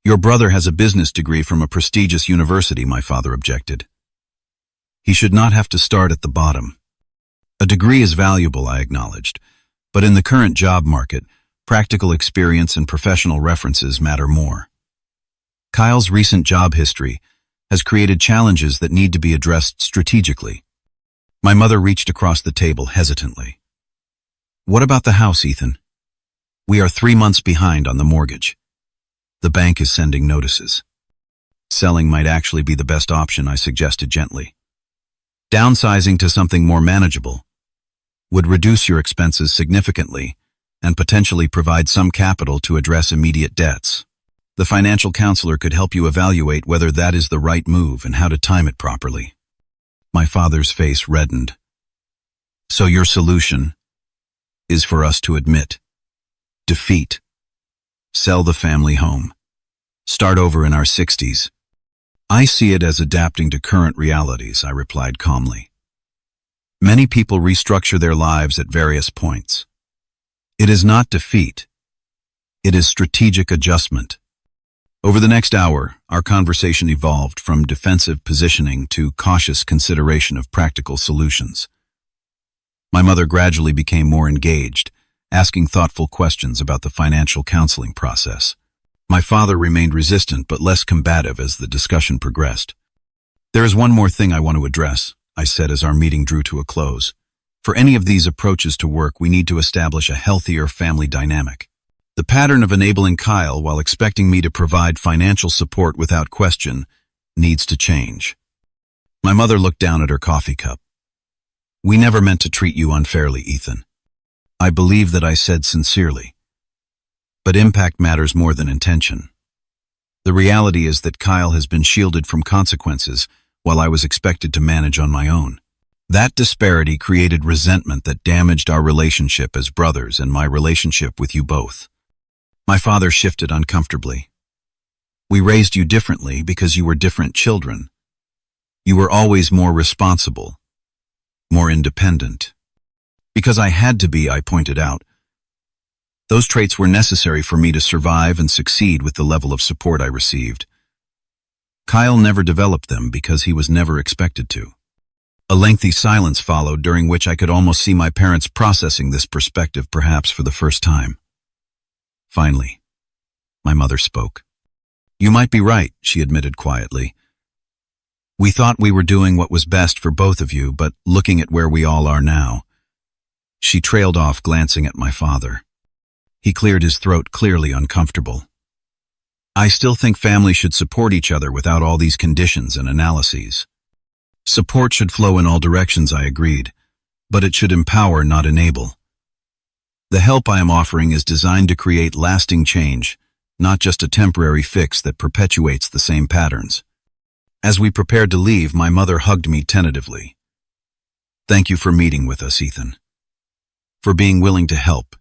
Your brother has a business degree from a prestigious university, my father objected. He should not have to start at the bottom. A degree is valuable, I acknowledged, but in the current job market, practical experience and professional references matter more. Kyle's recent job history has created challenges that need to be addressed strategically. My mother reached across the table hesitantly. What about the house, Ethan? We are 3 months behind on the mortgage. The bank is sending notices. Selling might actually be the best option, I suggested gently. Downsizing to something more manageable would reduce your expenses significantly and potentially provide some capital to address immediate debts. The financial counselor could help you evaluate whether that is the right move and how to time it properly. My father's face reddened. So your solution is for us to admit defeat, sell the family home, start over in our 60s. I see it as adapting to current realities, I replied calmly. Many people restructure their lives at various points. It is not defeat. It is strategic adjustment. Over the next hour, our conversation evolved from defensive positioning to cautious consideration of practical solutions. My mother gradually became more engaged, asking thoughtful questions about the financial counseling process. My father remained resistant but less combative as the discussion progressed. There is one more thing I want to address, I said as our meeting drew to a close. For any of these approaches to work, we need to establish a healthier family dynamic. The pattern of enabling Kyle while expecting me to provide financial support without question needs to change. My mother looked down at her coffee cup. We never meant to treat you unfairly, Ethan. I believe that I said sincerely. But impact matters more than intention. The reality is that Kyle has been shielded from consequences while I was expected to manage on my own. That disparity created resentment that damaged our relationship as brothers and my relationship with you both. My father shifted uncomfortably. We raised you differently because you were different children. You were always more responsible, more independent. Because I had to be, I pointed out. Those traits were necessary for me to survive and succeed with the level of support I received. Kyle never developed them because he was never expected to. A lengthy silence followed, during which I could almost see my parents processing this perspective, perhaps for the first time. Finally, my mother spoke. You might be right, she admitted quietly. We thought we were doing what was best for both of you, but looking at where we all are now. She trailed off, glancing at my father. He cleared his throat, clearly uncomfortable. I still think families should support each other without all these conditions and analyses. Support should flow in all directions, I agreed, but it should empower, not enable. The help I am offering is designed to create lasting change, not just a temporary fix that perpetuates the same patterns. As we prepared to leave, my mother hugged me tentatively. Thank you for meeting with us, Ethan. For being willing to help,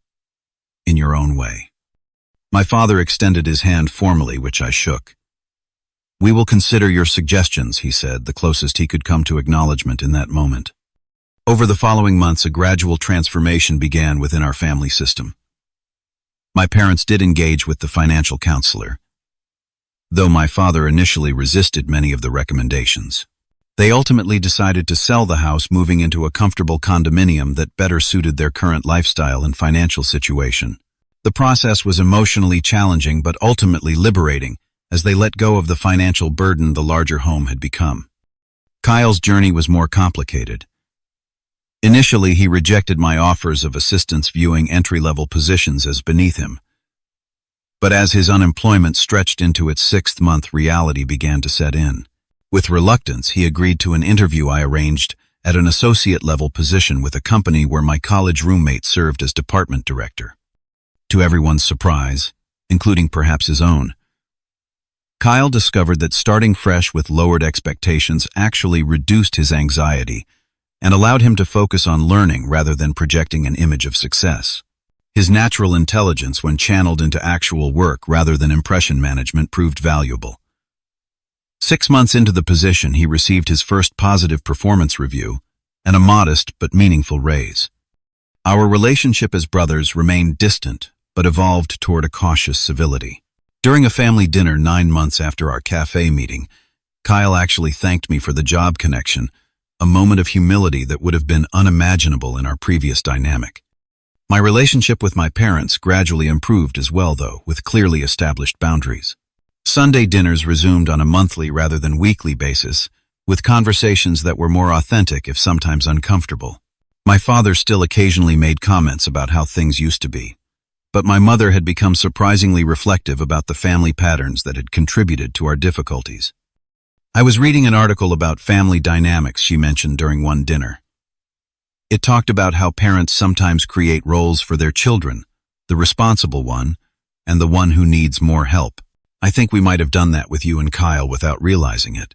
in your own way. My father extended his hand formally, which I shook. We will consider your suggestions, he said, the closest he could come to acknowledgement in that moment. Over the following months, a gradual transformation began within our family system. My parents did engage with the financial counselor, though my father initially resisted many of the recommendations. They ultimately decided to sell the house, moving into a comfortable condominium that better suited their current lifestyle and financial situation. The process was emotionally challenging but ultimately liberating, as they let go of the financial burden the larger home had become. Kyle's journey was more complicated. Initially, he rejected my offers of assistance, viewing entry-level positions as beneath him. But as his unemployment stretched into its 6th month, reality began to set in. With reluctance, he agreed to an interview I arranged at an associate-level position with a company where my college roommate served as department director. To everyone's surprise, including perhaps his own, Kyle discovered that starting fresh with lowered expectations actually reduced his anxiety and allowed him to focus on learning rather than projecting an image of success. His natural intelligence, when channeled into actual work rather than impression management, proved valuable. 6 months into the position, he received his first positive performance review and a modest but meaningful raise. Our relationship as brothers remained distant but evolved toward a cautious civility. During a family dinner 9 months after our cafe meeting, Kyle actually thanked me for the job connection, a moment of humility that would have been unimaginable in our previous dynamic. My relationship with my parents gradually improved as well, though, with clearly established boundaries. Sunday dinners resumed on a monthly rather than weekly basis, with conversations that were more authentic if sometimes uncomfortable. My father still occasionally made comments about how things used to be, but my mother had become surprisingly reflective about the family patterns that had contributed to our difficulties. I was reading an article about family dynamics she mentioned during one dinner. It talked about how parents sometimes create roles for their children, the responsible one, and the one who needs more help. I think we might have done that with you and Kyle without realizing it.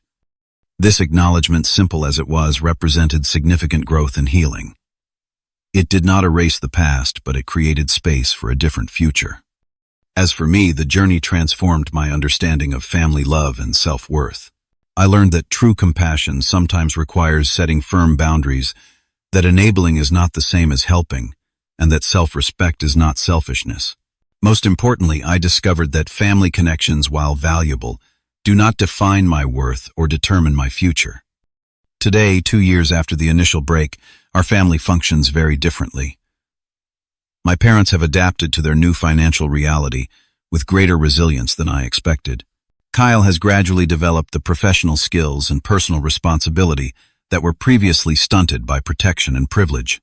This acknowledgement, simple as it was, represented significant growth and healing. It did not erase the past, but it created space for a different future. As for me, the journey transformed my understanding of family love and self-worth. I learned that true compassion sometimes requires setting firm boundaries, that enabling is not the same as helping, and that self-respect is not selfishness. Most importantly, I discovered that family connections, while valuable, do not define my worth or determine my future. Today, 2 years after the initial break, our family functions very differently. My parents have adapted to their new financial reality with greater resilience than I expected. Kyle has gradually developed the professional skills and personal responsibility that were previously stunted by protection and privilege.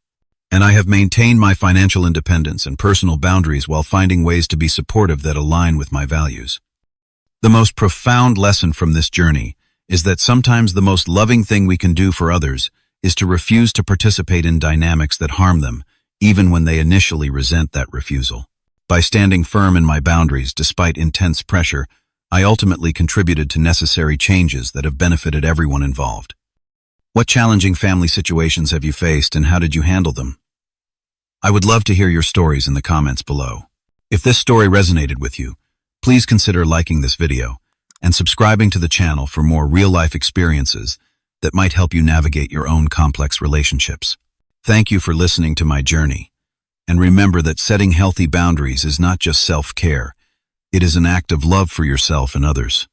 And I have maintained my financial independence and personal boundaries while finding ways to be supportive that align with my values. The most profound lesson from this journey is that sometimes the most loving thing we can do for others is to refuse to participate in dynamics that harm them, even when they initially resent that refusal. By standing firm in my boundaries despite intense pressure, I ultimately contributed to necessary changes that have benefited everyone involved. What challenging family situations have you faced, and how did you handle them? I would love to hear your stories in the comments below. If this story resonated with you, please consider liking this video and subscribing to the channel for more real-life experiences that might help you navigate your own complex relationships. Thank you for listening to my journey, and remember that setting healthy boundaries is not just self-care, it is an act of love for yourself and others.